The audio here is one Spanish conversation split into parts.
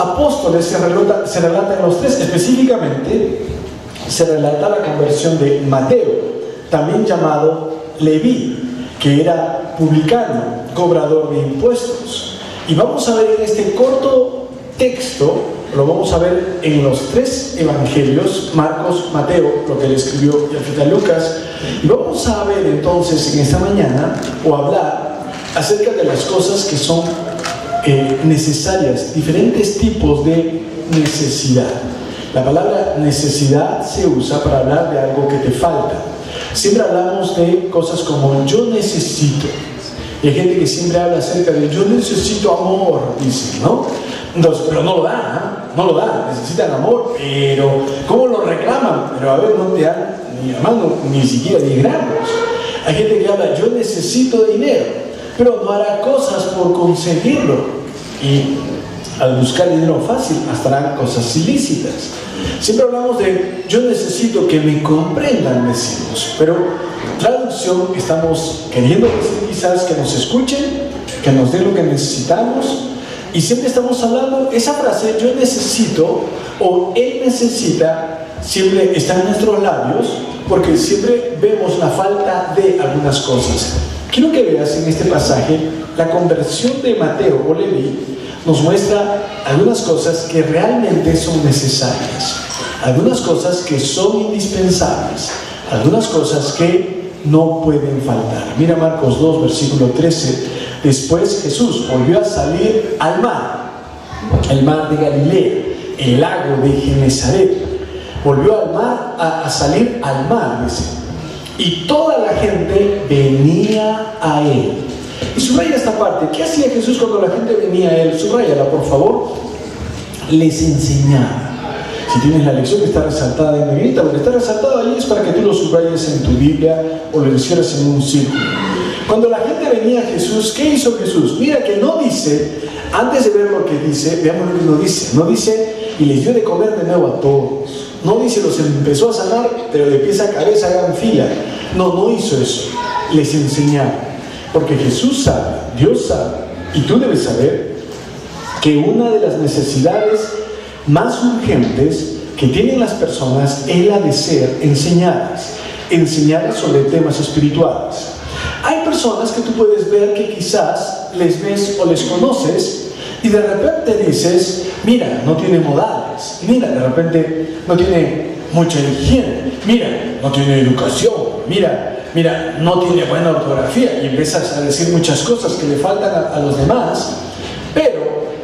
apóstoles se relata en los tres. Específicamente se relata la conversión de Mateo, también llamado Leví, que era publicano, cobrador de impuestos. Y vamos a ver en este corto texto, lo vamos a ver en los tres evangelios, Marcos, Mateo, lo que le escribió y afecta a Lucas. Y vamos a ver entonces en esta mañana, o hablar acerca de las cosas que son necesarias, diferentes tipos de necesidad. La palabra necesidad se usa para hablar de algo que te falta. Siempre hablamos de cosas como yo necesito. Y hay gente que siempre habla acerca de yo necesito amor, dicen, ¿no? Entonces, pero no lo dan, no lo dan, necesitan amor, pero ¿cómo lo reclaman? Pero a ver, no te dan ni hermano, ni siquiera 10 gramos. Hay gente que habla, yo necesito dinero, pero no hará cosas por conseguirlo. Y al buscar dinero fácil, hasta harán cosas ilícitas. Siempre hablamos de, yo necesito que me comprendan, decimos, pero traducción estamos queriendo decir quizás que nos escuchen, que nos den lo que necesitamos, y siempre estamos hablando, esa frase, yo necesito, o él necesita, siempre está en nuestros labios, porque siempre vemos la falta de algunas cosas. Quiero que veas en este pasaje, la conversión de Mateo o Leví nos muestra algunas cosas que realmente son necesarias, algunas cosas que son indispensables, algunas cosas que no pueden faltar. Mira Marcos 2, versículo 13. Después Jesús volvió a salir al mar, el mar de Galilea, el lago de Genesaret. Volvió al mar, a salir al mar, dice. Y toda la gente venía a él. Y subraya esta parte. ¿Qué hacía Jesús cuando la gente venía a él? Subrayala, por favor. Les enseñaba. Si tienes la lección que está resaltada en negrita, lo que está resaltado allí es para que tú lo subrayes en tu Biblia o lo hicieras en un círculo. Cuando la gente venía a Jesús, ¿qué hizo Jesús? Mira que no dice, antes de ver lo que dice, veamos lo que no dice. No dice, y les dio de comer de nuevo a todos. No dice, los empezó a sanar, pero de pies a cabeza hagan fila. No, no hizo eso. Les enseñaba. Porque Jesús sabe, Dios sabe, y tú debes saber que una de las necesidades más urgentes que tienen las personas es la de ser enseñadas sobre temas espirituales. Hay personas que tú puedes ver que quizás les ves o les conoces y de repente dices, mira, no tiene modales, mira, de repente no tiene mucha higiene, mira, no tiene educación, mira, no tiene buena ortografía, y empiezas a decir muchas cosas que le faltan a los demás, pero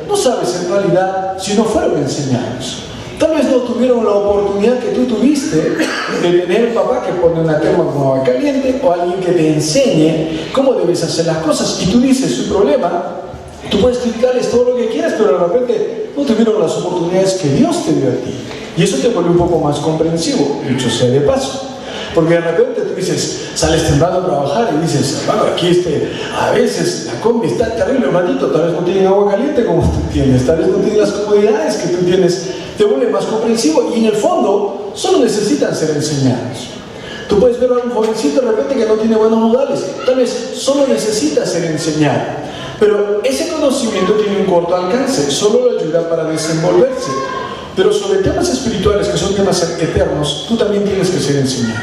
no sabes en realidad si no fueron enseñados. Tal vez no tuvieron la oportunidad que tú tuviste de tener un papá que pone una terma con agua caliente o alguien que te enseñe cómo debes hacer las cosas. Y tú dices su problema, tú puedes criticarles todo lo que quieras, pero de repente no tuvieron las oportunidades que Dios te dio a ti. Y eso te vuelve un poco más comprensivo, dicho sea de paso. Porque de repente tú dices, sales temprano a trabajar y dices, bueno, aquí a veces la combi está terrible, hermanito, tal vez no tienen agua caliente como tú tienes, tal vez no tienen las comodidades que tú tienes, te vuelve más comprensivo y en el fondo solo necesitan ser enseñados. Tú puedes ver a un jovencito de repente que no tiene buenos modales, tal vez solo necesita ser enseñado, pero ese conocimiento tiene un corto alcance, solo lo ayuda para desenvolverse. Pero sobre temas espirituales, que son temas eternos, tú también tienes que ser enseñado.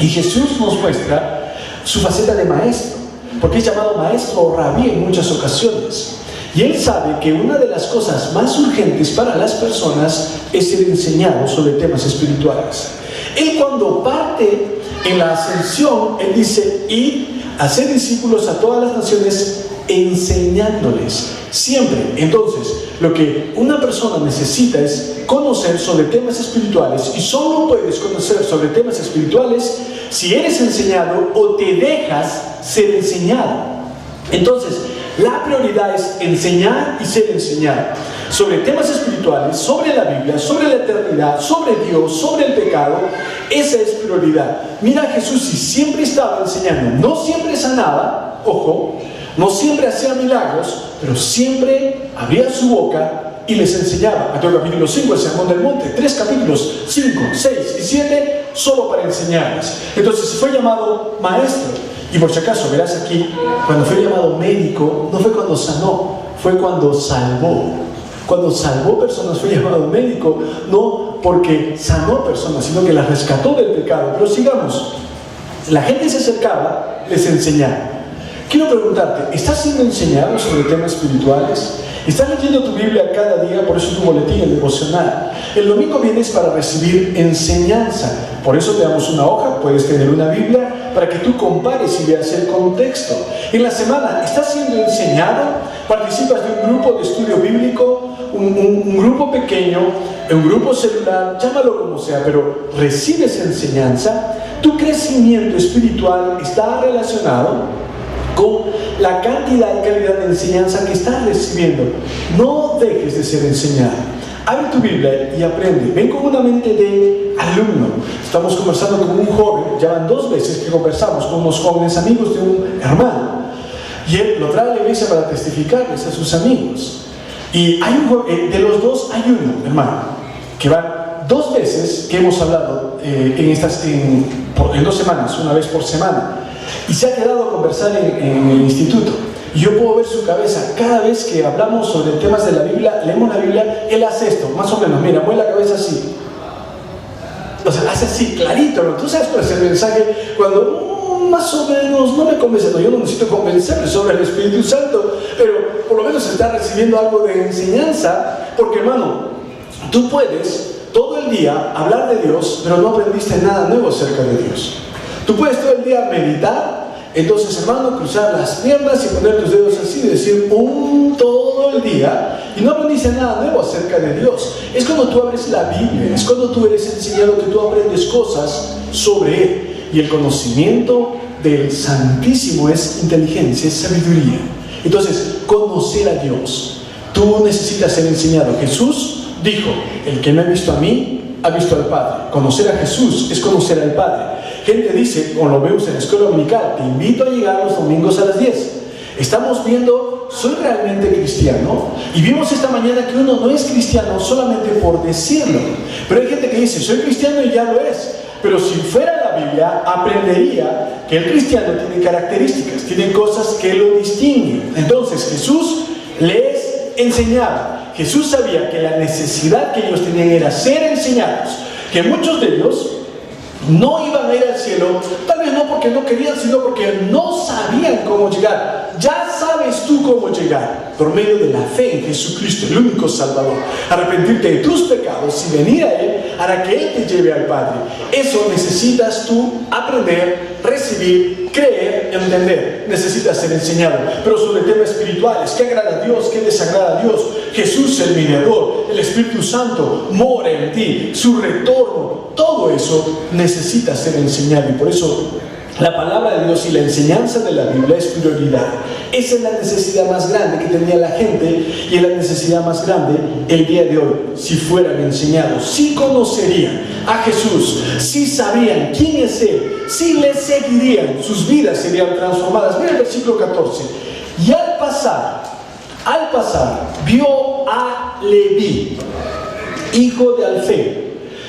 Y Jesús nos muestra su faceta de maestro, porque es llamado maestro o rabí en muchas ocasiones. Y él sabe que una de las cosas más urgentes para las personas es ser enseñado sobre temas espirituales. Él cuando parte en la ascensión, él dice, id, hacer discípulos a todas las naciones, enseñándoles siempre. Entonces, lo que una persona necesita es conocer sobre temas espirituales, y solo puedes conocer sobre temas espirituales si eres enseñado o te dejas ser enseñado. Entonces, la prioridad es enseñar y ser enseñado sobre temas espirituales, sobre la Biblia, sobre la eternidad, sobre Dios, sobre el pecado. Esa es prioridad. Mira a Jesús, si siempre estaba enseñando, no siempre sanaba, ojo, no siempre hacía milagros, pero siempre abría su boca y les enseñaba. Mateo capítulo 5, el Sermón del Monte, 3 capítulos, 5, 6 y 7, solo para enseñarles. Entonces fue llamado maestro. Y por si acaso, verás aquí, cuando fue llamado médico, no fue cuando sanó, fue cuando salvó. Cuando salvó personas fue llamado médico, no porque sanó personas, sino que las rescató del pecado. Pero sigamos. La gente se acercaba, les enseñaba. Quiero preguntarte, ¿estás siendo enseñado sobre temas espirituales? ¿Estás leyendo tu Biblia cada día? Por eso tu boletín, el devocional. El domingo vienes para recibir enseñanza. Por eso te damos una hoja, puedes tener una Biblia para que tú compares y veas el contexto. En la semana, ¿estás siendo enseñado? ¿Participas de un grupo de estudio bíblico? Un grupo pequeño, un grupo celular, llámalo como sea, pero recibes enseñanza. Tu crecimiento espiritual está relacionado con la cantidad y calidad de enseñanza que estás recibiendo. No dejes de ser enseñado. Abre tu Biblia y aprende. Ven con una mente de alumno. Estamos conversando con un joven, ya van 2 veces que conversamos con unos jóvenes amigos de un hermano. Y él lo trae a la iglesia para testificarles a sus amigos. Y hay de los 2 hay uno, hermano, que van 2 veces que hemos hablado en 2 semanas, una vez por semana. Y se ha quedado a conversar en el instituto. Y yo puedo ver su cabeza. Cada vez que hablamos sobre temas de la Biblia, leemos la Biblia, él hace esto, más o menos. Mira, mueve la cabeza así. O sea, hace así, clarito, ¿no? Tú sabes cuál es el mensaje cuando más o menos no me convence. No, yo no necesito convencerme sobre el Espíritu Santo, pero por lo menos está recibiendo algo de enseñanza. Porque, hermano, tú puedes todo el día hablar de Dios, pero no aprendiste nada nuevo acerca de Dios. Tú puedes todo el día meditar, entonces, hermano, cruzar las piernas y poner tus dedos así y decir todo el día y no aprendiste nada nuevo acerca de Dios. Es cuando tú abres la Biblia, es cuando tú eres enseñado que tú aprendes cosas sobre Él. Y el conocimiento del Santísimo es inteligencia, es sabiduría. Entonces, conocer a Dios. Tú necesitas ser enseñado. Jesús dijo, el que me ha visto a mí, ha visto al Padre. Conocer a Jesús es conocer al Padre. Gente dice, como lo vemos en la escuela dominical, te invito a llegar los domingos a las 10. Estamos viendo, ¿soy realmente cristiano? Y vimos esta mañana que uno no es cristiano solamente por decirlo. Pero hay gente que dice, soy cristiano y ya lo es. Pero si fuera la Biblia, aprendería que el cristiano tiene características, tiene cosas que lo distinguen. Entonces Jesús les enseñaba. Jesús sabía que la necesidad que ellos tenían era ser enseñados, que muchos de ellos no iban a ir al cielo, tal vez no porque no querían, sino porque no sabían cómo llegar. Ya sabes tú cómo llegar, por medio de la fe en Jesucristo, el único Salvador. Arrepentirte de tus pecados y venir a Él hará que Él te lleve al Padre. Eso necesitas tú aprender, recibir, creer, entender. Necesitas ser enseñado. Pero sobre temas espirituales, ¿qué agrada a Dios? ¿Qué desagrada a Dios? Jesús el mediador, el Espíritu Santo mora en ti, su retorno, todo eso necesita ser enseñado. Y por eso la palabra de Dios y la enseñanza de la Biblia es prioridad. Esa es la necesidad más grande que tenía la gente, y es la necesidad más grande el día de hoy. Si fueran enseñados, si conocerían a Jesús, si sabrían quién es Él, si le seguirían, sus vidas serían transformadas. Mira el versículo 14. Y al pasar, vio a Leví, hijo de Alfeo,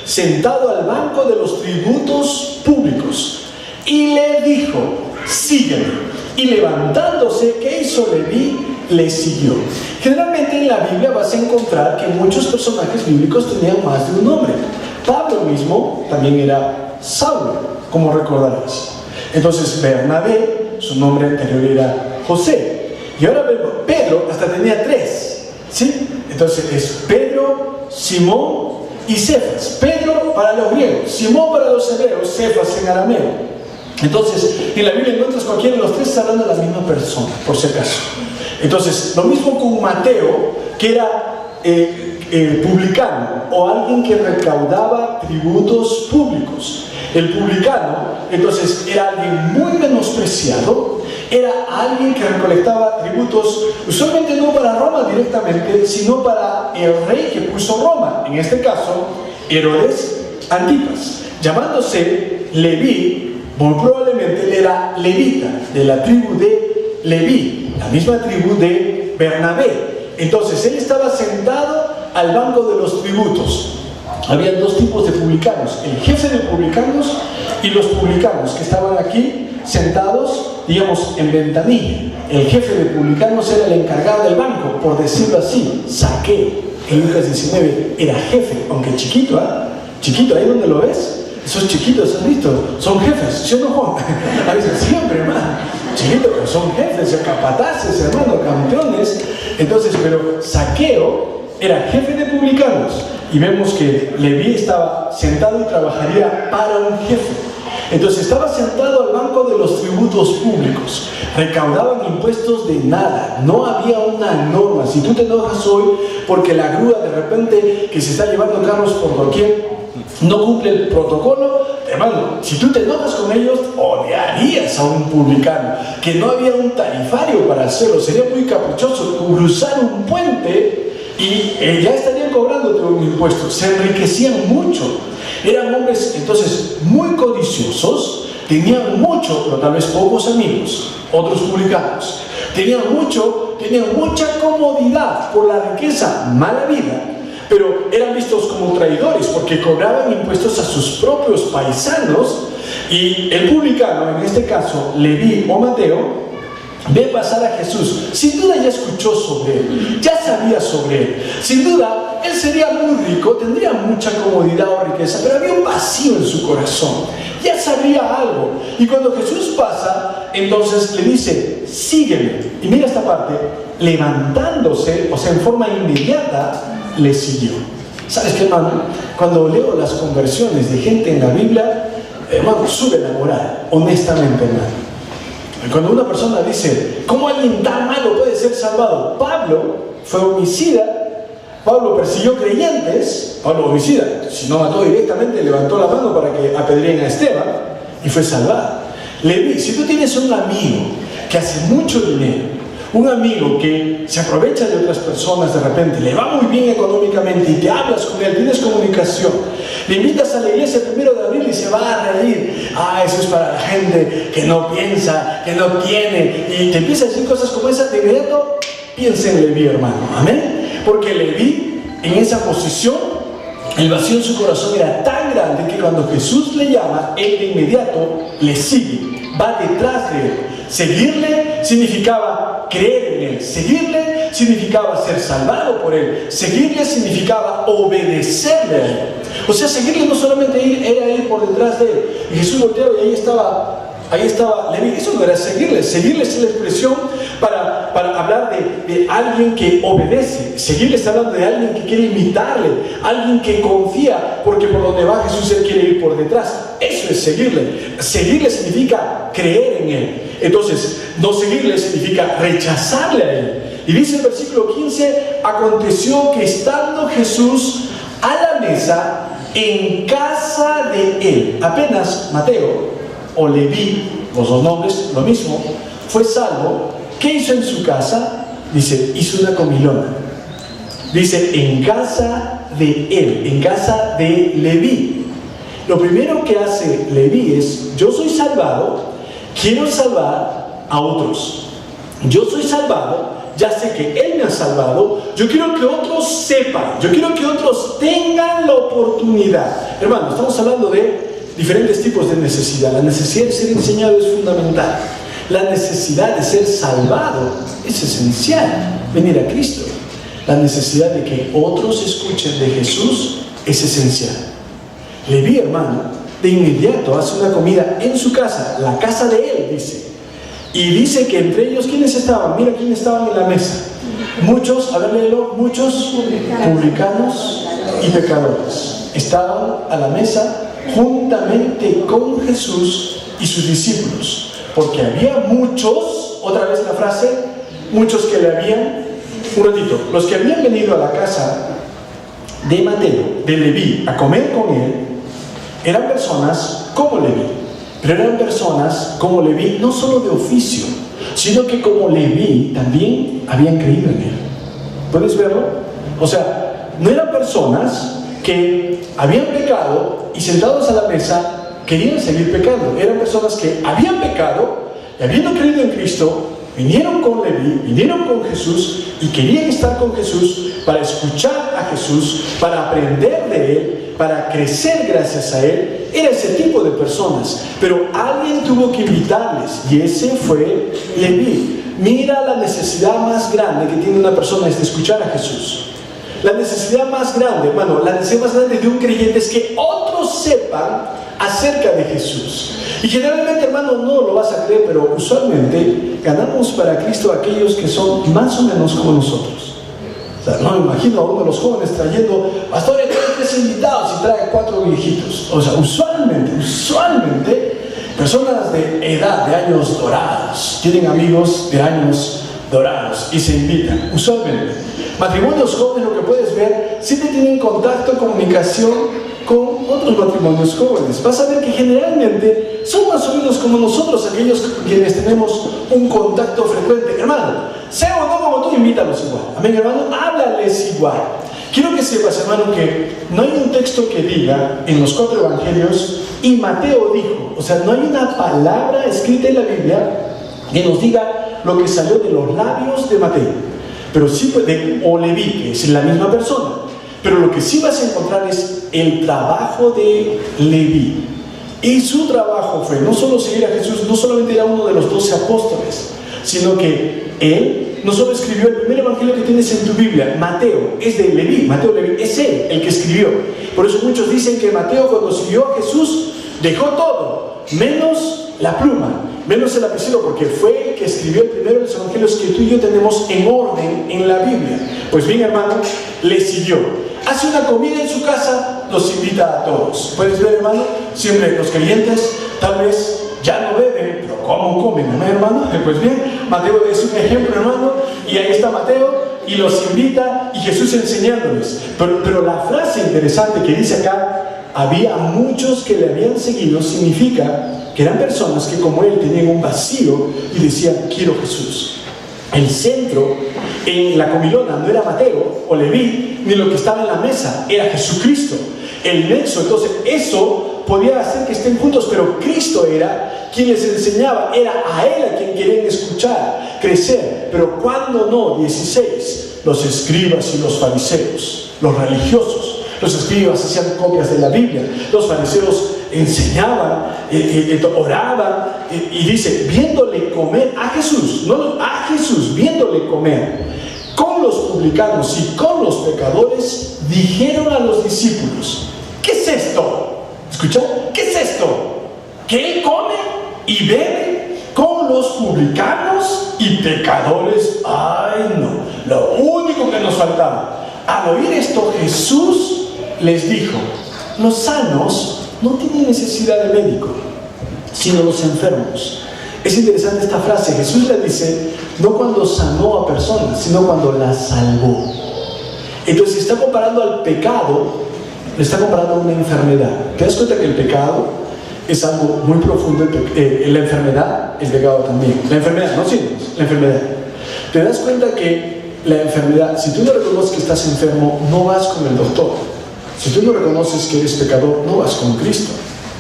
sentado al banco de los tributos públicos, y le dijo, sígueme. Y levantándose, ¿qué hizo Leví? Le siguió. Generalmente en la Biblia vas a encontrar que muchos personajes bíblicos tenían más de un nombre. Pablo mismo también era Saulo, como recordarás. Entonces Bernabé, su nombre anterior era José. Y ahora Pedro hasta tenía 3, ¿sí? Entonces es Pedro, Simón y Cefas. Pedro para los griegos, Simón para los hebreos, Cefas en arameo. Entonces, en la Biblia encuentras cualquiera de los 3 está hablando de la misma persona, por si acaso. Entonces, lo mismo con Mateo, que era publicano, o alguien que recaudaba tributos públicos. El publicano, entonces, era alguien muy menospreciado, era alguien que recolectaba tributos, usualmente no para Roma directamente, sino para el rey que puso Roma, en este caso, Herodes Antipas. Llamándose Leví, muy probablemente él era levita, de la tribu de Leví, la misma tribu de Bernabé. Entonces él estaba sentado al banco de los tributos. había dos tipos de publicanos: el jefe de publicanos y los publicanos, que estaban aquí sentados, digamos, en ventanilla. El jefe de publicanos era el encargado del banco, por decirlo así. Zaqueo, en Lucas 19, era jefe, aunque chiquito, chiquito, ahí donde lo ves, esos chiquitos, ¿has visto? Son jefes, ¿sí o no, Juan? A veces siempre, hermano, chiquitos, pero son jefes, capataces, hermano, campeones. Entonces, pero Zaqueo era jefe de publicanos, y vemos que Leví estaba sentado y trabajaría para un jefe. Entonces estaba sentado al banco de los tributos públicos, recaudaban impuestos de nada, no había una norma. Si tú te enojas hoy porque la grúa de repente que se está llevando carros por doquier no cumple el protocolo, hermano, si tú te enojas con ellos, odiarías a un publicano, que no había un tarifario para hacerlo. Sería muy caprichoso cruzar un puente y ya estarían cobrándote un impuesto. Se enriquecían mucho. Eran hombres entonces muy codiciosos, tenían mucho, pero tal vez pocos amigos. Otros publicanos tenían mucha comodidad por la riqueza, mala vida, pero eran vistos como traidores porque cobraban impuestos a sus propios paisanos. Y el publicano, en este caso Leví o Mateo, ve pasar a Jesús. Sin duda ya escuchó sobre él, ya sabía sobre él. Sin duda, él sería muy rico, tendría mucha comodidad o riqueza, pero había un vacío en su corazón. Ya sabía algo. Y cuando Jesús pasa, entonces le dice: sígueme. Y mira esta parte: levantándose, o sea, en forma inmediata, le siguió. ¿Sabes qué, hermano? Cuando leo las conversiones de gente en la Biblia, hermano, sube la moral, honestamente, hermano. Cuando una persona dice: ¿cómo alguien tan malo puede ser salvado? Pablo fue homicida. Pablo persiguió creyentes. Pablo homicida, si no mató directamente, levantó la mano para que apedreen a Esteban y fue salvado. Leví, si tú tienes un amigo que hace mucho dinero, un amigo que se aprovecha de otras personas, de repente le va muy bien económicamente y te hablas con él, tienes comunicación, le invitas a la iglesia el 1 de abril y se va a reír: eso es para la gente que no piensa, que no tiene, y te empieza a decir cosas como esas, de inmediato piensa en Leví, hermano. Amén. Porque Leví, en esa posición, el vacío en su corazón era tan grande que cuando Jesús le llama, él de inmediato le sigue, va detrás de él. Seguirle significaba creer en él, seguirle significaba ser salvado por él, seguirle significaba obedecerle a él. O sea, seguirle no solamente era ir por detrás de él. Y Jesús volteó y ahí estaba Leví. Eso no era seguirle. Seguirle es la expresión para hablar de alguien que obedece. Seguirle está hablando de alguien que quiere imitarle, alguien que confía, porque por donde va Jesús, él quiere ir por detrás. Eso es seguirle. Seguirle significa creer en él. Entonces, no seguirle significa rechazarle a él. Y dice el versículo 15: aconteció que estando Jesús a la mesa en casa de él, apenas Mateo o Leví, los dos nombres, lo mismo, fue salvo. ¿Qué hizo en su casa? Dice: hizo una comilona. Dice: en casa de él, en casa de Leví. Lo primero que hace Leví es: yo soy salvado, quiero salvar a otros. Yo soy salvado, ya sé que él me ha salvado, yo quiero que otros sepan, yo quiero que otros tengan la oportunidad. Hermano, estamos hablando de diferentes tipos de necesidad. La necesidad de ser enseñado es fundamental. La necesidad de ser salvado es esencial. Venir a Cristo. La necesidad de que otros escuchen de Jesús es esencial. Leví, hermano, de inmediato hace una comida en su casa, la casa de él, dice. Y dice que entre ellos, ¿quiénes estaban? Mira quiénes estaban en la mesa. Muchos, a ver, léelo, muchos publicanos y pecadores estaban a la mesa juntamente con Jesús y sus discípulos, porque había muchos, otra vez la frase, muchos que le habían, un ratito, los que habían venido a la casa de Mateo, de Leví, a comer con él, eran personas como Leví, pero eran personas como Leví, no solo de oficio, sino que como Leví también habían creído en él. ¿Puedes verlo? O sea, no eran personas que habían pecado y sentados a la mesa querían seguir pecando. Eran personas que habían pecado y habiendo creído en Cristo, vinieron con Leví, vinieron con Jesús y querían estar con Jesús para escuchar a Jesús, para aprender de él, para crecer gracias a él, era ese tipo de personas. Pero alguien tuvo que invitarles, y ese fue Leví. Mira la necesidad más grande que tiene una persona, es de escuchar a Jesús. La necesidad más grande, hermano, la necesidad más grande de un creyente es que otros sepan acerca de Jesús. Y generalmente, hermano, no lo vas a creer, pero usualmente ganamos para Cristo a aquellos que son más o menos como nosotros. O sea, no me imagino a uno de los jóvenes trayendo, pastor, trae 3 invitados y trae 4 viejitos. O sea, usualmente, personas de edad, de años dorados, tienen amigos de años dorados y se invitan, usualmente. Matrimonios jóvenes, lo que puedes ver, siempre tienen contacto, comunicación con otros matrimonios jóvenes. Vas a ver que generalmente son más o menos como nosotros, aquellos quienes tenemos un contacto frecuente. Hermano, sea o no como tú, invítalos igual. Amén, hermano, háblales igual. Quiero que sepas, hermano, que no hay un texto que diga en los 4 evangelios, y Mateo dijo. O sea, no hay una palabra escrita en la Biblia que nos diga lo que salió de los labios de Mateo. Pero sí o Leví, que es la misma persona. Pero lo que sí vas a encontrar es el trabajo de Leví. Y su trabajo fue no solo seguir a Jesús, no solamente era uno de los 12 apóstoles, sino que él no solo escribió el primer evangelio que tienes en tu Biblia, Mateo, es de Leví, Mateo Leví, es él el que escribió. Por eso muchos dicen que Mateo, cuando siguió a Jesús, dejó todo, menos la pluma, menos el lapicero, porque fue el que escribió el primero de los evangelios que tú y yo tenemos en orden en la Biblia. Pues bien, hermano, le siguió. Hace una comida en su casa, los invita a todos. Puedes ver, hermano, siempre los creyentes tal vez ya no beben, pero ¿cómo comen, ¿no, hermano? Pues bien, Mateo es un ejemplo, hermano, y ahí está Mateo, y los invita, y Jesús enseñándoles. Pero la frase interesante que dice acá, había muchos que le habían seguido, significa que eran personas que como él tenían un vacío y decían, quiero Jesús. El centro en la comilona no era Mateo o Leví, ni lo que estaba en la mesa, era Jesucristo. El nexo, entonces eso podía hacer que estén juntos, pero Cristo era quien les enseñaba, era a él a quien querían escuchar, crecer. Pero cuando no, 16, los escribas y los fariseos, los religiosos, los escribas hacían copias de la Biblia, los fariseos enseñaban, oraban, y dice, viéndole comer a Jesús, viéndole comer con los publicanos y con los pecadores, dijeron a los discípulos, ¿qué es esto? ¿Escuchó? ¿Qué es esto? ¿Que él come y bebe con los publicanos y pecadores? Ay, no, lo único que nos faltaba. Al oír esto, Jesús les dijo, los sanos no tienen necesidad de médico, sino los enfermos. Es interesante esta frase. Jesús le dice, no cuando sanó a personas, sino cuando las salvó. Entonces, si está comparando al pecado, le está comparando a una enfermedad. ¿Te das cuenta que el pecado es algo muy profundo? La enfermedad, el pecado también. La enfermedad, no síntomas, la enfermedad. ¿Te das cuenta que la enfermedad, si tú no reconoces que estás enfermo, no vas con el doctor? Si tú no reconoces que eres pecador, no vas con Cristo.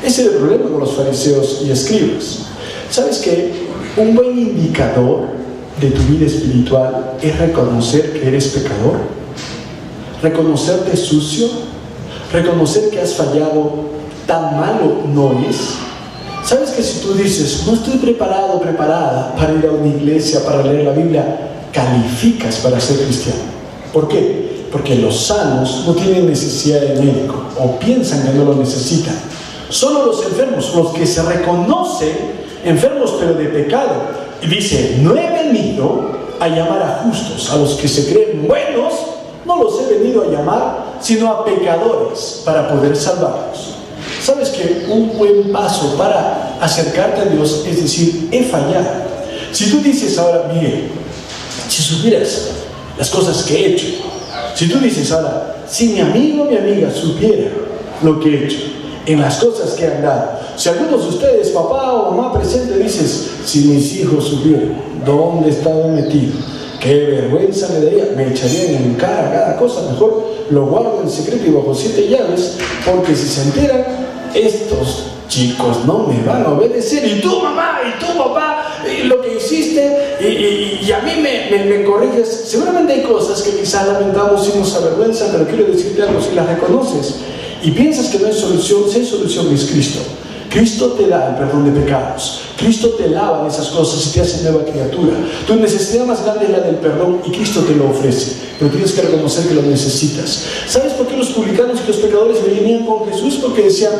Ese es el problema con los fariseos y escribas. ¿Sabes qué? Un buen indicador de tu vida espiritual es reconocer que eres pecador, reconocerte sucio, reconocer que has fallado. Tan malo no es. ¿Sabes que si tú dices, no estoy preparado, preparada para ir a una iglesia, para leer la Biblia, calificas para ser cristiano? ¿Por qué? Porque los sanos no tienen necesidad de médico, o piensan que no lo necesitan. Solo los enfermos, los que se reconocen enfermos pero de pecado. Y dice, no he venido a llamar a justos, a los que se creen buenos, no los he venido a llamar, sino a pecadores, para poder salvarlos. ¿Sabes que un buen paso para acercarte a Dios es decir, he fallado? Si tú dices ahora, Miguel, si supieras las cosas que he hecho, si tú dices ahora, si mi amigo o mi amiga supiera lo que he hecho, en las cosas que han dado, si algunos de ustedes, papá o mamá presente, dices, si mis hijos supieran dónde estaba metido, qué vergüenza me daría, me echarían en cara cada cosa, mejor lo guardo en secreto y bajo 7 llaves, porque si se enteran, estos chicos no me van a obedecer, y tú mamá, y tú papá, lo que hiciste, y a mí me corriges. Seguramente hay cosas que quizás lamentamos y nos avergüenzan, pero quiero decirte algo, si las reconoces y piensas que no hay solución, si hay solución es Cristo. Cristo te da el perdón de pecados. Cristo te lava de esas cosas y te hace nueva criatura. Tu necesidad más grande es la del perdón y Cristo te lo ofrece. Pero tienes que reconocer que lo necesitas. ¿Sabes por qué los publicanos y los pecadores venían con Jesús? Porque decían,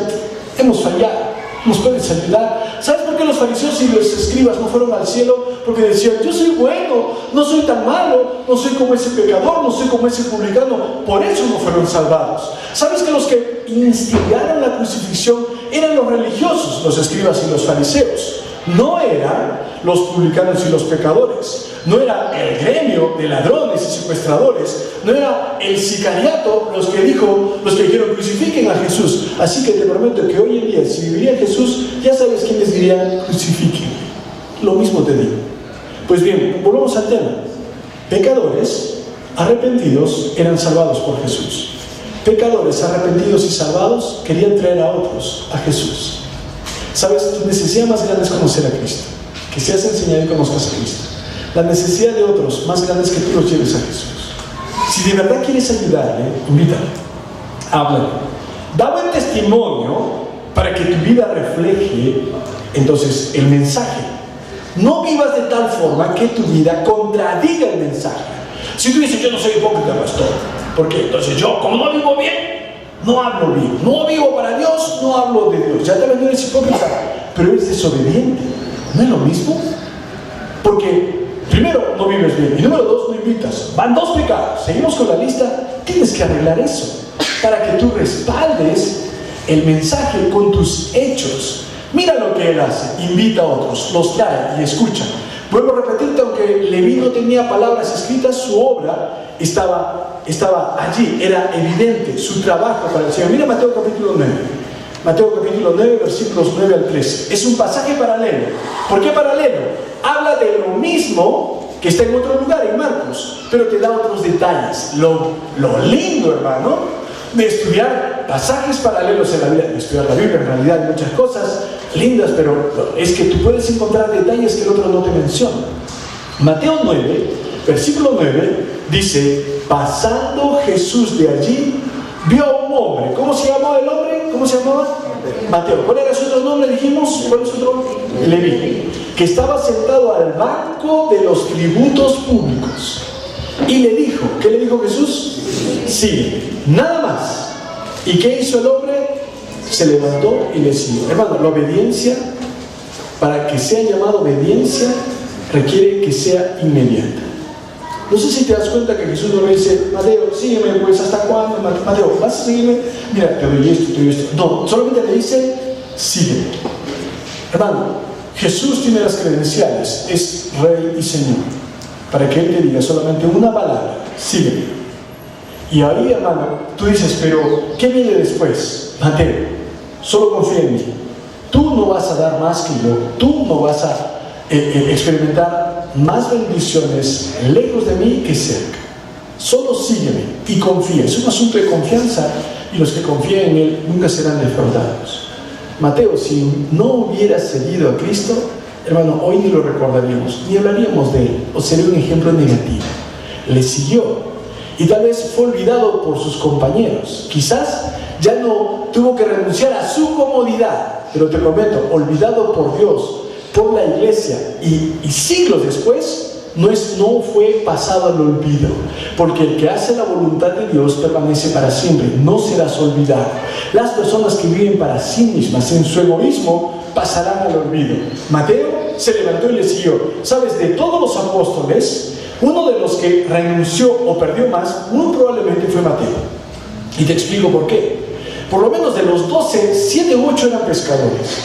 hemos fallado, ¿nos puedes ayudar? ¿Sabes por qué los fariseos y los escribas no fueron al cielo? Porque decían, yo soy bueno, no soy tan malo, no soy como ese pecador, no soy como ese publicano. Por eso no fueron salvados. ¿Sabes que los que instigaron la crucifixión eran los religiosos, los escribas y los fariseos? No eran los publicanos y los pecadores. No era el gremio de ladrones y secuestradores. No era el sicariato los que dijeron crucifiquen a Jesús. Así que te prometo que hoy en día, si viviría Jesús, ya sabes quiénes dirían crucifiquen. Lo mismo te digo. Pues bien, volvamos al tema. Pecadores arrepentidos eran salvados por Jesús. Pecadores arrepentidos y salvados querían traer a otros a Jesús. ¿Sabes? Tu necesidad más grande es conocer a Cristo. Que seas enseñado y conozcas a Cristo. La necesidad de otros más grande es que tú los lleves a Jesús. Si de verdad quieres ayudarle, invítale, háblale, da buen testimonio para que tu vida refleje entonces el mensaje. No vivas de tal forma que tu vida contradiga el mensaje. Si tú dices, yo no soy hipócrita, pastor, ¿por qué? Entonces yo, como no vivo bien, no hablo bien, no vivo para Dios, no hablo de Dios. Ya también no eres hipócrita, pero eres desobediente. ¿No es lo mismo? Porque primero, no vives bien, y número dos, no invitas. Van dos pecados. Seguimos con la lista. Tienes que arreglar eso para que tú respaldes el mensaje con tus hechos. Mira lo que él hace. Invita a otros, los trae y escucha. Vuelvo a repetirte, aunque Leví no tenía palabras escritas, su obra estaba allí, era evidente, su trabajo para el Señor. Mira Mateo capítulo 9. Mateo capítulo 9, versículos 9 al 13. Es un pasaje paralelo. ¿Por qué paralelo? Habla de lo mismo que está en otro lugar, en Marcos, pero te da otros detalles. Lo lindo, hermano, de estudiar pasajes paralelos en la Biblia, de estudiar la Biblia, en realidad hay muchas cosas lindas, pero es que tú puedes encontrar detalles que el otro no te menciona. Mateo 9, versículo 9, dice, pasando Jesús de allí, vio a un hombre. ¿Cómo se llamaba el hombre? ¿Cómo se llamaba? Mateo. ¿Cuál era su otro nombre? Dijimos, ¿cuál es su otro? Leví. Que estaba sentado al banco de los tributos públicos. Y le dijo, ¿qué le dijo Jesús? Sigue. Nada más. ¿Y qué hizo el hombre? Se levantó y le siguió. Hermano, la obediencia, para que sea llamada obediencia, requiere que sea inmediata. No sé si te das cuenta que Jesús no le dice, Mateo, sígueme, pues, ¿hasta cuándo? Mateo, ¿vas a seguirme? Mira, te doy esto, te doy esto. No, solamente le dice, sígueme. Hermano, Jesús tiene las credenciales, es Rey y Señor, para que Él te diga solamente una palabra, sígueme. Y ahí, hermano, tú dices, pero, ¿qué viene después? Mateo, solo confía en mí. Tú no vas a dar más que yo, tú no vas a experimentar más bendiciones lejos de mí que cerca. Solo sígueme y confía. Es un asunto de confianza y los que confían en Él nunca serán defraudados. Mateo, si no hubieras seguido a Cristo, hermano, hoy ni lo recordaríamos, ni hablaríamos de Él, o sería un ejemplo negativo. Le siguió y tal vez fue olvidado por sus compañeros. Quizás ya no tuvo que renunciar a su comodidad, pero te prometo, olvidado por Dios, por la iglesia y siglos después, no fue pasado al olvido, porque el que hace la voluntad de Dios permanece para siempre, no serás olvidado. Las personas que viven para sí mismas en su egoísmo pasarán al olvido. Mateo se levantó y le siguió. ¿Sabes? De todos los apóstoles, uno de los que renunció o perdió más, muy probablemente fue Mateo. Y te explico por qué. Por lo menos de los 12, 7 u 8 eran pescadores.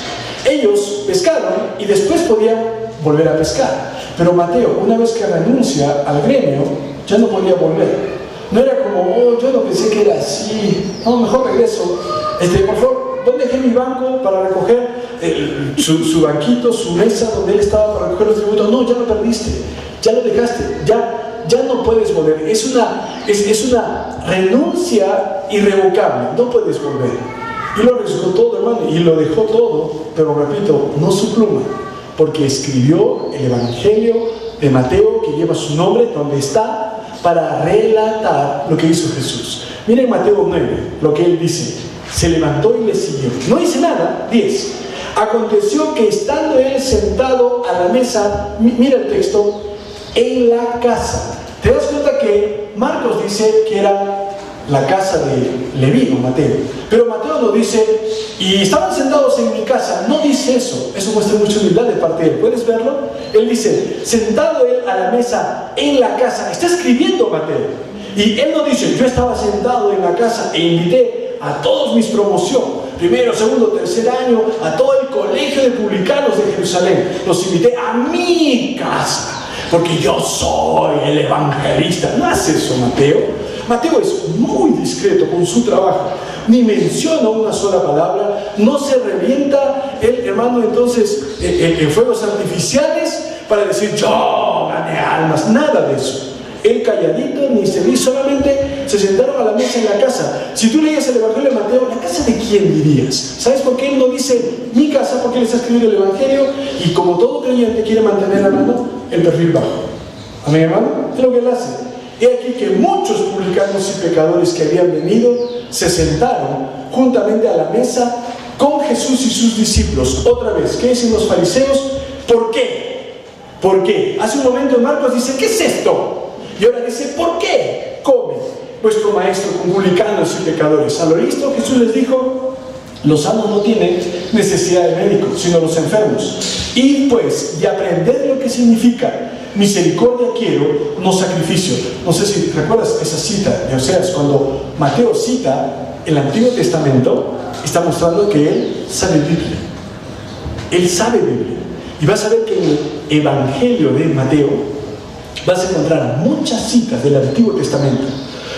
Ellos pescaron y después podían volver a pescar. Pero Mateo, una vez que renuncia al gremio, ya no podía volver. No era como, yo no pensé que era así. No, mejor regreso. Por favor, ¿dónde dejé mi banco para recoger su banquito, su mesa donde él estaba para recoger los tributos? No, ya lo perdiste. Ya lo dejaste. Ya no puedes volver. Es una renuncia irrevocable. No puedes volver. Y lo arriesgó todo, hermano, y lo dejó todo, pero repito, no su pluma, porque escribió el Evangelio de Mateo, que lleva su nombre, donde está, para relatar lo que hizo Jesús. Miren Mateo 9, lo que él dice. Se levantó y le siguió. No dice nada. 10. Aconteció que estando él sentado a la mesa, mira el texto, en la casa. ¿Te das cuenta que Marcos dice que era la casa de Leví o Mateo? Pero Mateo no dice, y estaban sentados en mi casa. No dice eso. Eso muestra mucha humildad de parte de él. ¿Puedes verlo? Él dice, sentado él a la mesa en la casa. Está escribiendo Mateo. Y él no dice, yo estaba sentado en la casa e invité a todos mis promoción, primero, segundo, tercer año, a todo el colegio de publicanos de Jerusalén. Los invité a mi casa, porque yo soy el evangelista. No hace eso Mateo. Mateo es muy discreto con su trabajo. Ni menciona una sola palabra. No se revienta el hermano entonces en fuegos artificiales para decir, yo gané almas. Nada de eso. Él calladito, ni se vi, solamente se sentaron a la mesa en la casa. Si tú leías el Evangelio de Mateo, ¿la casa de quién dirías? ¿Sabes por qué él no dice mi casa? Porque él está escribiendo el Evangelio y como todo creyente quiere mantener, hermano, el perfil bajo. Amén, hermano. Es lo que él hace. He aquí que muchos publicanos y pecadores que habían venido se sentaron juntamente a la mesa con Jesús y sus discípulos. Otra vez, ¿qué dicen los fariseos? ¿Por qué? ¿Por qué? Hace un momento Marcos dice, ¿qué es esto? Y ahora dice, ¿por qué come vuestro maestro con publicanos y pecadores? Al oír esto, Jesús les dijo, los sanos no tienen necesidad de médicos, sino los enfermos. Id pues y aprended lo que significa misericordia quiero, no sacrificio. No sé si recuerdas esa cita de Oseas, cuando Mateo cita el Antiguo Testamento, está mostrando que él sabe Biblia. Él sabe Biblia. Y vas a ver que en el Evangelio de Mateo vas a encontrar muchas citas del Antiguo Testamento,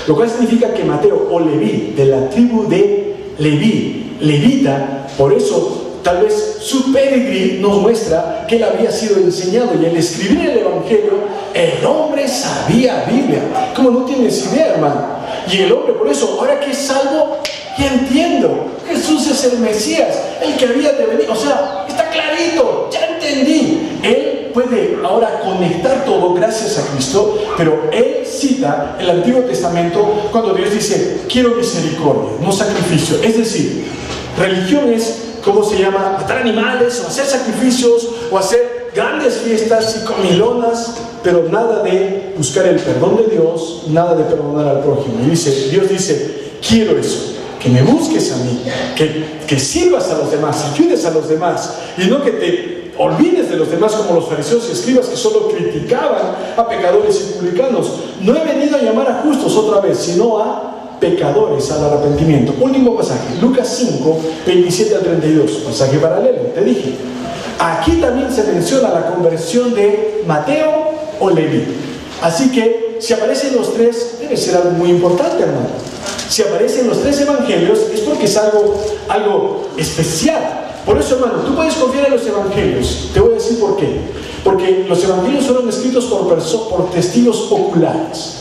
lo cual significa que Mateo o Leví, de la tribu de Leví, levita, por eso tal vez su pedigrí nos muestra que él había sido enseñado, y al escribir el Evangelio, el hombre sabía Biblia. Como no tienes idea, hermano. Y el hombre, por eso, ahora que es salvo, ya entiendo, Jesús es el Mesías, el que había de venir. O sea, está clarito, ya entendí. Él puede ahora conectar todo gracias a Cristo, pero él cita el Antiguo Testamento cuando Dios dice, quiero misericordia, no sacrificio. Es decir, religión es, ¿cómo se llama? Matar animales, o hacer sacrificios, o hacer grandes fiestas y comilonas, pero nada de buscar el perdón de Dios, nada de perdonar al prójimo. Y Dios dice, quiero eso, que me busques a mí, que sirvas a los demás, ayudes a los demás, y no que te olvides de los demás como los fariseos y escribas que solo criticaban a pecadores y publicanos. No he venido a llamar a justos otra vez, sino a pecadores al arrepentimiento. Último pasaje, Lucas 5, 27 al 32, pasaje paralelo, te dije. Aquí también se menciona la conversión de Mateo o Leví. Así que si aparecen los tres, debe ser algo muy importante, hermano. Si aparecen los tres evangelios es porque es algo especial. Por eso, hermano, tú puedes confiar en los evangelios. Te voy a decir por qué. Porque los evangelios fueron escritos por testigos oculares.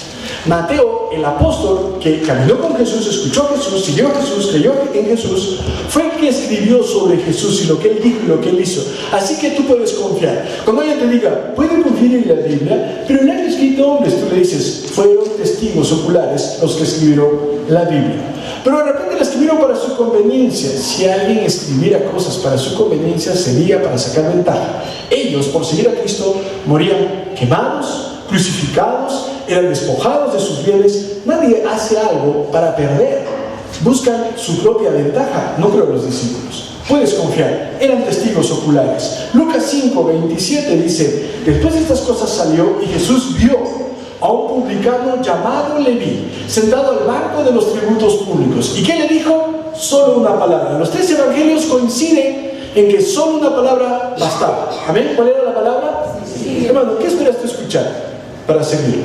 Mateo, el apóstol que caminó con Jesús, escuchó a Jesús, siguió a Jesús, creyó en Jesús, fue el que escribió sobre Jesús y lo que él dijo y lo que él hizo. Así que tú puedes confiar. Cuando alguien te diga, pueden confiar en la Biblia, pero no han escrito hombres, tú le dices, fueron testigos oculares los que escribieron la Biblia. Pero de repente la escribieron para su conveniencia. Si alguien escribiera cosas para su conveniencia, sería para sacar ventaja. Ellos, por seguir a Cristo, morían quemados, crucificados, eran despojados de sus bienes. Nadie hace algo para perder. Buscan su propia ventaja. No creo los discípulos. Puedes confiar. Eran testigos oculares. Lucas 5, 27 dice, después de estas cosas salió y Jesús vio a un publicano llamado Leví, sentado al banco de los tributos públicos. ¿Y qué le dijo? Solo una palabra. Los tres evangelios coinciden en que solo una palabra bastaba. ¿Amén? ¿Cuál era la palabra? Sí. Hermano, ¿qué esperas tú escuchar para seguir?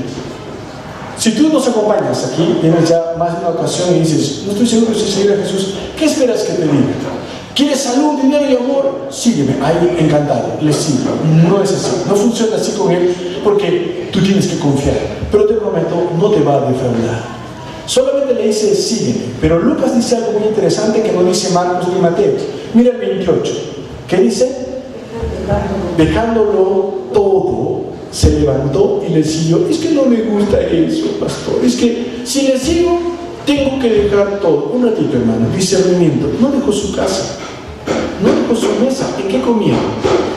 Si tú nos acompañas aquí, vienes ya más de una ocasión y dices, no estoy seguro si seguir a Jesús, ¿qué esperas que te diga? ¿Quieres salud, dinero y amor? Sígueme, ahí encantado, le sigo. No es así, no funciona así con él, porque tú tienes que confiar. Pero te prometo, no te va a defraudar. Solamente le dice, sígueme. Pero Lucas dice algo muy interesante que no dice Marcos ni Mateo. Mira el 28. ¿Qué dice? Dejándolo todo, se levantó y le siguió. Es que no me gusta eso, pastor. Es que si le sigo, tengo que dejar todo. Un ratito, hermano, discernimiento. No dejó su casa, no dejó su mesa. ¿En qué comieron?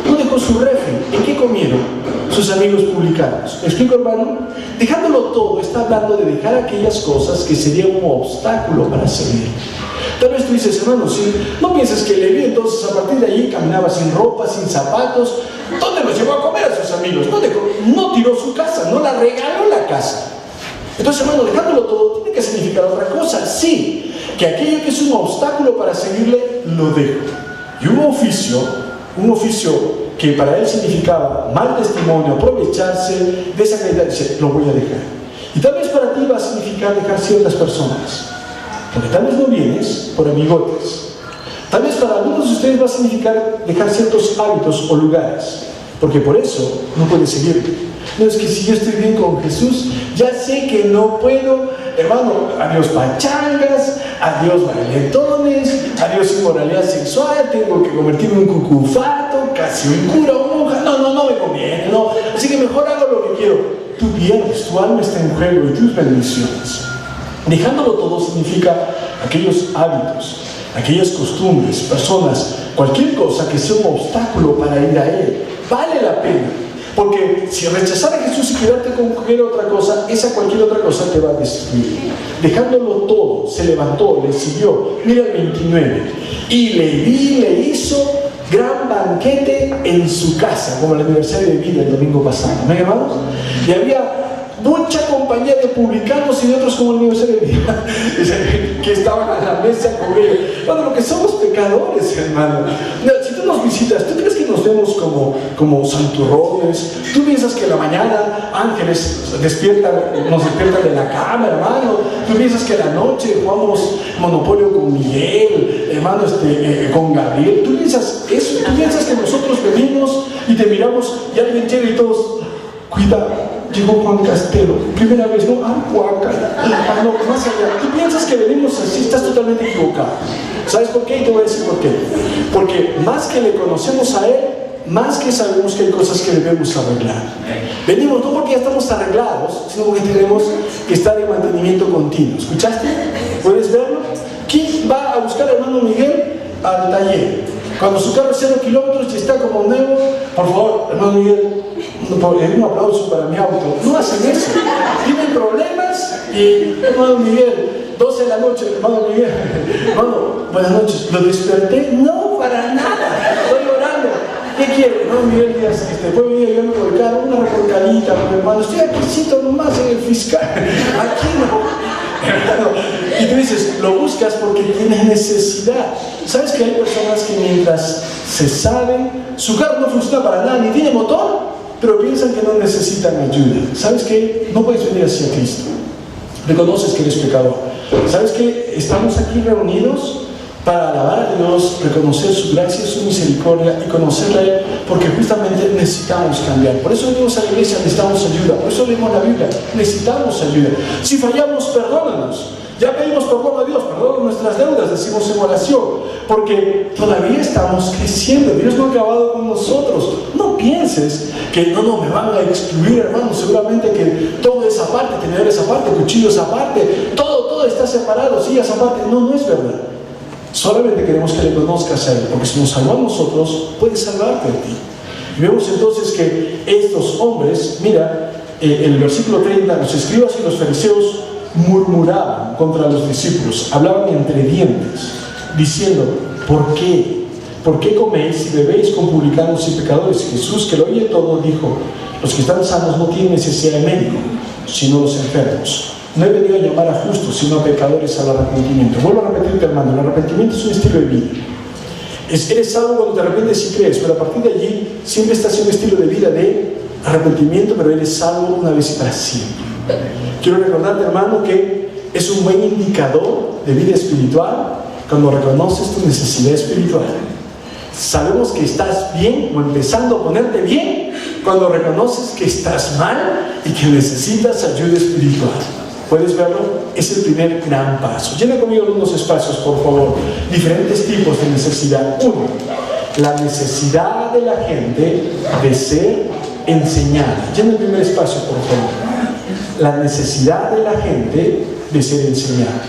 No dejó su refri. ¿En qué comieron sus amigos publicanos? ¿Me explico, hermano? Dejándolo todo, está hablando de dejar aquellas cosas que serían un obstáculo para seguir. Tal vez tú dices, hermano, sí, no pienses que Leví entonces a partir de allí caminaba sin ropa, sin zapatos. ¿Dónde los llevó a comer a sus amigos? No tiró su casa, no la regaló la casa. Entonces, hermano, dejándolo todo tiene que significar otra cosa. Sí, que aquello que es un obstáculo para seguirle, lo dejo. Y un oficio que para él significaba mal testimonio, aprovecharse, desacreditar, dice, lo voy a dejar. Y tal vez para ti va a significar dejar ciertas personas, porque tal vez no vienes por amigotes. Tal vez para algunos de ustedes va a significar dejar ciertos hábitos o lugares, porque por eso no puedes seguir. No, es que si yo estoy bien con Jesús, ya sé que no puedo, hermano, adiós pachangas, adiós bailetones, adiós inmoralidad sexual, tengo que convertirme en un cucufato, casi un cura o monja. No me conviene, no. Así que mejor hago lo que quiero. Tú pierdes, tu alma está en juego y tus bendiciones. Dejándolo todo significa aquellos hábitos, aquellas costumbres, personas, cualquier cosa que sea un obstáculo para ir a Él. Vale la pena. Porque si rechazar a Jesús y quedarte con cualquier otra cosa, esa cualquier otra cosa te va a destruir. Dejándolo todo, se levantó, le siguió. Mira el 29. Y Leví le hizo gran banquete en su casa, como el aniversario de vida el domingo pasado. ¿Me hermanos? Y había mucha compañía de publicanos y de otros como el aniversario de vida que estaban a la mesa con ellos. Bueno, lo que somos pecadores, hermano. Si tú nos visitas, ¿tú crees que nos vemos como santurrones? ¿Tú piensas que en la mañana ángeles nos despiertan de la cama, hermano? ¿Tú piensas que en la noche jugamos Monopolio con Miguel, hermano, con Gabriel? ¿Tú piensas eso? ¿Tú piensas que nosotros venimos y te miramos y alguien llega y todos, cuidado, llegó Juan Castelo, primera vez, no, guácala, no, más allá? ¿Tú piensas que venimos así? Estás totalmente equivocado. ¿Sabes por qué? Y te voy a decir por qué. Porque más que le conocemos a Él, más que sabemos que hay cosas que debemos arreglar. Venimos no porque ya estamos arreglados, sino porque tenemos que estar en mantenimiento continuo. ¿Escuchaste? ¿Puedes verlo? ¿Quién va a buscar al hermano Miguel al taller? Cuando su carro es 0 kilómetros y está como nuevo, por favor, hermano Miguel, un aplauso para mi auto. No hacen eso. Tienen problemas y, hermano Miguel, 12 de la noche, hermano Miguel, hermano, buenas noches, ¿lo desperté? No, para nada, estoy orando. ¿Qué quiere? Hermano Miguel Díaz, puede venir a ayudarme por el carro, una reporcadita, hermano, estoy aquí nomás en el fiscal, aquí no. Y tú dices, lo buscas porque tienes necesidad. ¿Sabes que hay personas que mientras se saben, su carro no funciona para nada, ni tiene motor, pero piensan que no necesitan ayuda? ¿Sabes qué? No puedes venir así a Cristo. Reconoces que eres pecador. ¿Sabes qué? Estamos aquí reunidos para alabar a Dios, reconocer su gracia, su misericordia y conocerle a Él, porque justamente necesitamos cambiar. Por eso venimos a la iglesia, necesitamos ayuda. Por eso leemos la Biblia, necesitamos ayuda. Si fallamos, perdónanos. Ya pedimos perdón a Dios, perdón nuestras deudas, decimos en oración, porque todavía estamos creciendo. Dios no ha acabado con nosotros. No pienses que no me van a excluir, hermano. Seguramente que todo es aparte, tenedor es aparte, cuchillo es aparte, todo está separado, sillas aparte. No es verdad. Solamente queremos que le conozcas a Él, porque si nos salvó a nosotros, puede salvarte a ti. Y vemos entonces que estos hombres, mira, el versículo 30, los escribas y los fariseos murmuraban contra los discípulos, hablaban entre dientes, diciendo, ¿por qué? ¿Por qué coméis y bebéis con publicanos y pecadores? Jesús, que lo oye todo, dijo, los que están sanos no tienen necesidad de médico, sino los enfermos. No he venido a llamar a justos, sino a pecadores al arrepentimiento. Vuelvo a repetirte, hermano, el arrepentimiento es un estilo de vida. Eres salvo cuando te arrepientes y crees, pero a partir de allí siempre estás en un estilo de vida de arrepentimiento, pero eres salvo una vez y para siempre. Quiero recordarte, hermano, que es un buen indicador de vida espiritual cuando reconoces tu necesidad espiritual. Sabemos que estás bien o empezando a ponerte bien cuando reconoces que estás mal y que necesitas ayuda espiritual. ¿Puedes verlo? Es el primer gran paso. Llena conmigo algunos espacios, por favor. Diferentes tipos de necesidad. Uno, la necesidad de la gente de ser enseñada. Llena el primer espacio, por favor. La necesidad de la gente de ser enseñada.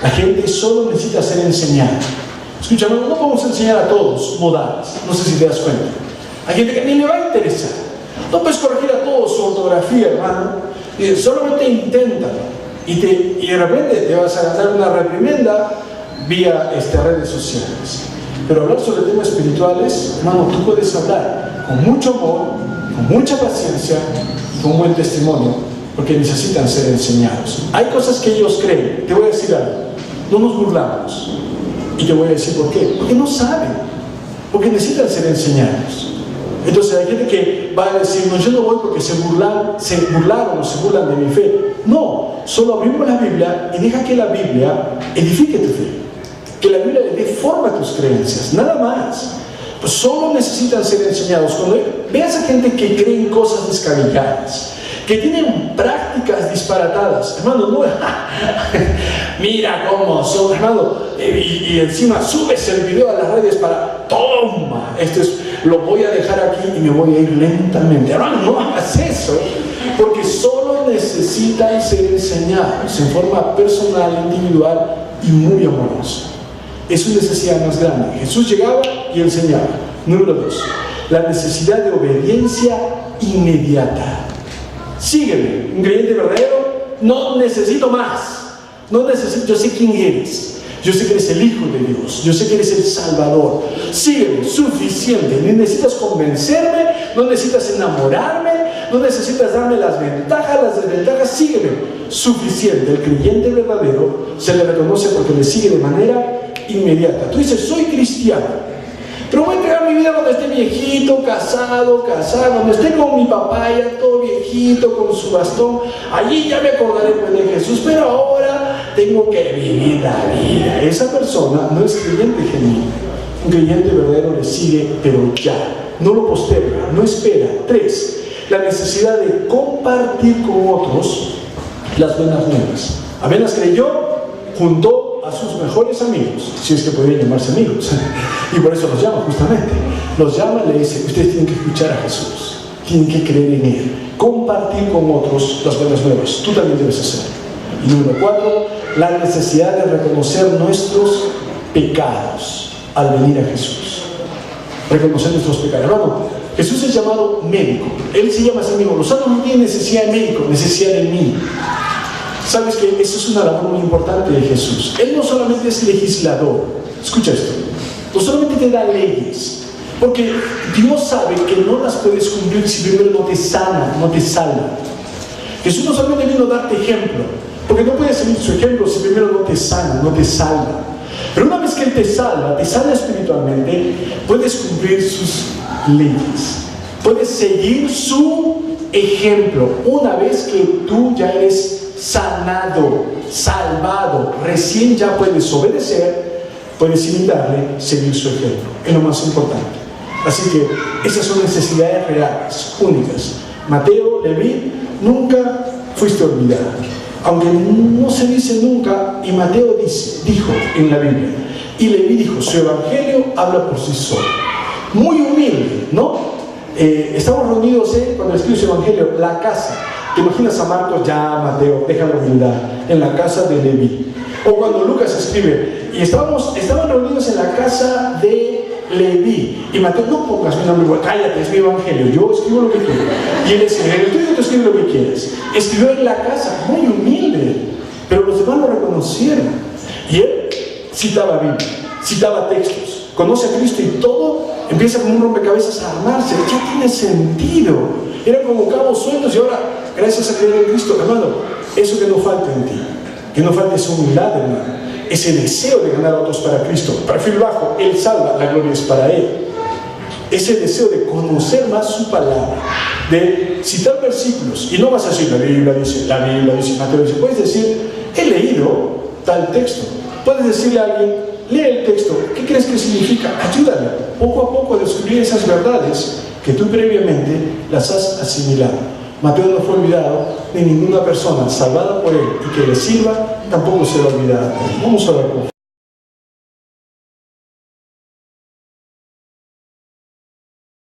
La gente solo necesita ser enseñada. Escucha, no podemos enseñar a todos modales, no sé si te das cuenta. Hay gente que ni le va a interesar. No puedes corregir a todos su ortografía, hermano. Solamente inténtalo. Y de repente te vas a ganar una reprimenda vía redes sociales. Pero hablar sobre temas espirituales, hermano, tú puedes hablar con mucho amor, con mucha paciencia y con buen testimonio, porque necesitan ser enseñados. Hay cosas que ellos creen. Te voy a decir algo. No nos burlamos. Y te voy a decir por qué. Porque no saben. Porque necesitan ser enseñados. Entonces hay gente que va a decir, no, yo no voy porque se burlaron o se burlan de mi fe. No, solo abrimos la Biblia y deja que la Biblia edifique tu fe. Que la Biblia le dé forma a tus creencias, nada más. Pues solo necesitan ser enseñados. Cuando veas a gente que cree en cosas descabelladas, que tienen prácticas disparatadas, hermano, no, mira cómo son, hermano, y encima subes el video a las redes para, toma, lo voy a dejar aquí y me voy a ir lentamente. Hermano, no hagas eso, porque solo necesitan ser enseñados en forma personal, individual y muy amorosa. Es su necesidad más grande. Jesús llegaba y enseñaba. Número 2, la necesidad de obediencia inmediata. Sígueme, un creyente verdadero, no necesito más. No necesito, yo sé quién eres. Yo sé que eres el Hijo de Dios. Yo sé que eres el Salvador. Sígueme, suficiente. No necesitas convencerme, no necesitas enamorarme, no necesitas darme las ventajas, las desventajas. Sígueme, suficiente. El creyente verdadero se le reconoce porque le sigue de manera inmediata. Tú dices, soy cristiano, pero voy a entregar mi vida cuando esté viejito, casado, cuando esté con mi papá ya todo viejito, con su bastón. Allí ya me acordaré pues de Jesús, pero ahora tengo que vivir la vida. Esa persona no es creyente genuino. Un creyente verdadero le sigue, pero ya. No lo posterga, no espera. 3, la necesidad de compartir con otros las buenas nuevas. Apenas creyó, juntó a sus mejores amigos, si es que podían llamarse amigos, y por eso los llama justamente. Los llama y le dice, ustedes tienen que escuchar a Jesús, tienen que creer en Él, compartir con otros las buenas nuevas. Tú también debes hacerlo. Y número 4, la necesidad de reconocer nuestros pecados al venir a Jesús. Reconocer nuestros pecados. Hermano, Jesús es llamado médico. Él se llama a sí mismo. Los santos no tienen necesidad de médico, necesidad de mí. Sabes que eso es una labor muy importante de Jesús. Él no solamente es legislador, escucha esto, no solamente te da leyes, porque Dios sabe que no las puedes cumplir si primero no te sana, no te salva. Jesús no solamente vino a darte ejemplo, porque no puedes seguir su ejemplo si primero no te sana, no te salva. Pero una vez que Él te salva espiritualmente, puedes cumplir sus leyes, puedes seguir su ejemplo. Una vez que tú ya eres sanado, salvado, recién ya puedes obedecer, puedes imitarle, seguir su ejemplo. Es lo más importante. Así que esas son necesidades reales, únicas. Mateo, Leví, nunca fuiste olvidado. Aunque no se dice nunca, y Mateo dijo en la Biblia, y Leví dijo, su evangelio habla por sí solo. Muy humilde, ¿no? Estamos reunidos cuando escribe su evangelio, la casa. ¿Te imaginas a Marcos? Ya, Mateo, deja la humildad, en la casa de Leví. O cuando Lucas escribe, y estaban reunidos en la casa de Leví. Y Mateo, no pongas mi nombre, cállate, es mi evangelio, yo escribo lo que quiero. Y él dice, en el tuyo tú escribes lo que quieres. Escribió en la casa, muy humilde, pero los demás lo reconocieron. Y él citaba Biblia, citaba textos, conoce a Cristo y todo empieza como un rompecabezas a armarse. Ya tiene sentido. Eran como cabos sueltos y ahora, gracias a creer en Cristo, hermano, eso que no falta en ti, que no falta esa humildad, hermano, ese deseo de ganar a otros para Cristo. Perfil bajo, Él salva, la gloria es para Él. Ese deseo de conocer más su palabra, de citar versículos, y no vas a decir la Biblia dice, Mateo dice, puedes decir, he leído tal texto. Puedes decirle a alguien, lee el texto, ¿qué crees que significa? Ayúdale poco a poco a descubrir esas verdades que tú previamente las has asimilado. Mateo no fue olvidado, ni ninguna persona salvada por Él y que le sirva tampoco será olvidada. Vamos a orar.